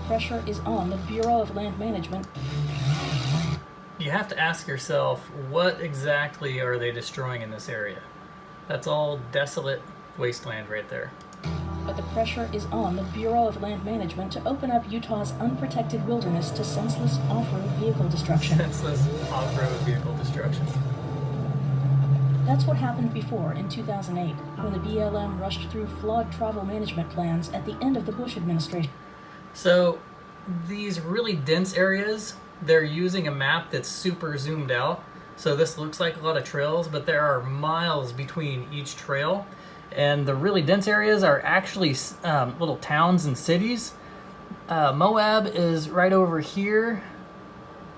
pressure is on the Bureau of Land Management. You have to ask yourself, what exactly are they destroying in this area? That's all desolate wasteland right there. But the pressure is on the Bureau of Land Management to open up Utah's unprotected wilderness to senseless off-road vehicle destruction. Senseless off-road vehicle destruction. That's what happened before in 2008, when the BLM rushed through flawed travel management plans at the end of the Bush administration. So these really dense areas, they're using a map that's super zoomed out. So this looks like a lot of trails, but there are miles between each trail. And the really dense areas are actually little towns and cities. Moab is right over here,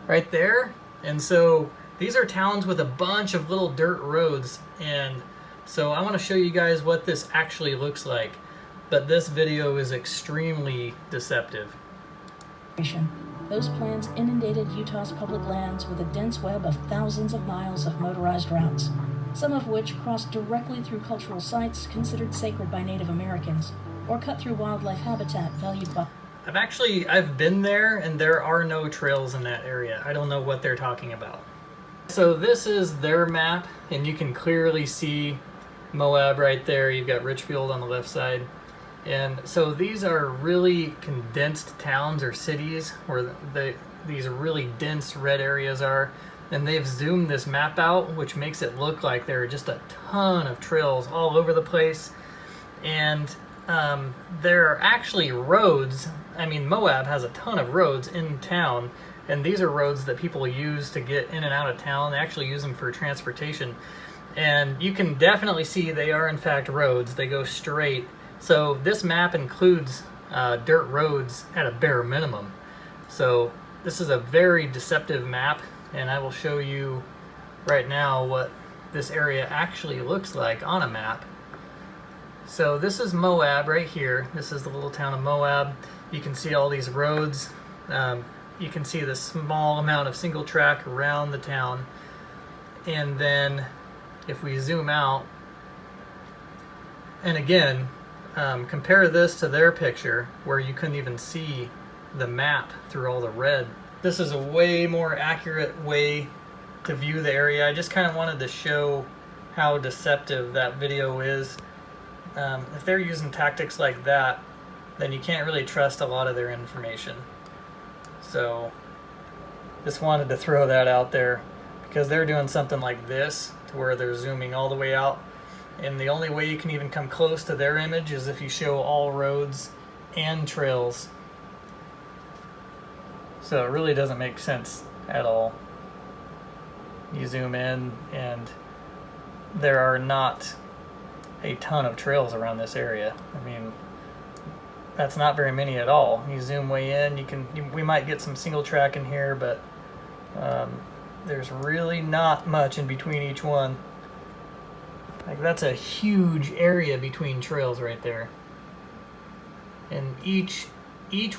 right there. And so these are towns with a bunch of little dirt roads. And so I want to show you guys what this actually looks like. But this video is extremely deceptive. Those plans inundated Utah's public lands with a dense web of thousands of miles of motorized routes, some of which crossed directly through cultural sites considered sacred by Native Americans, or cut through wildlife habitat valued by... I've been there, and there are no trails in that area. I don't know what they're talking about. So this is their map, and you can clearly see Moab right there. You've got Richfield on the left side. And so these are really condensed towns or cities where these really dense red areas are. And they've zoomed this map out, which makes it look like there are just a ton of trails all over the place. And there are actually roads. I mean, Moab has a ton of roads in town. And these are roads that people use to get in and out of town. They actually use them for transportation. And you can definitely see they are in fact roads. They go straight. So this map includes dirt roads at a bare minimum. So this is a very deceptive map, and I will show you right now what this area actually looks like on a map. So this is Moab right here. This is the little town of Moab. You can see all these roads. You can see the small amount of single track around the town. And then if we zoom out, and again, compare this to their picture where you couldn't even see the map through all the red. This is a way more accurate way to view the area. I just kind of wanted to show how deceptive that video is. If they're using tactics like that, then you can't really trust a lot of their information. So just wanted to throw that out there because they're doing something like this to where they're zooming all the way out. And the only way you can even come close to their image is if you show all roads and trails. So it really doesn't make sense at all. You zoom in and there are not a ton of trails around this area. I mean, that's not very many at all. You zoom way in, we might get some single track in here, but there's really not much in between each one. Like, that's a huge area between trails right there. And each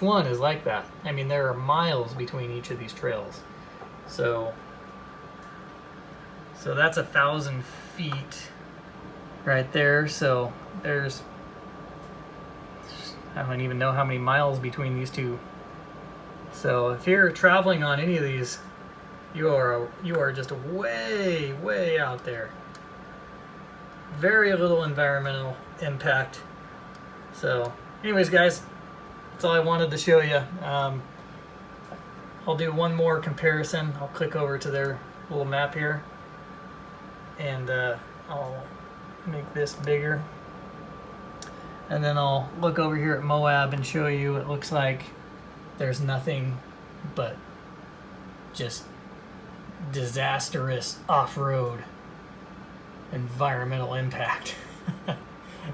one is like that. I mean, there are miles between each of these trails. So that's 1,000 feet right there. So there's, I don't even know how many miles between these two. So if you're traveling on any of these, you are just way, way out there. Very little environmental impact. So anyways, guys, that's all I wanted to show you. I'll do one more comparison. I'll click over to their little map here, and I'll make this bigger, and then I'll look over here at Moab and show you it looks like there's nothing but just disastrous off-road environmental impact.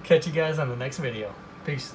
Catch you guys on the next video. Peace.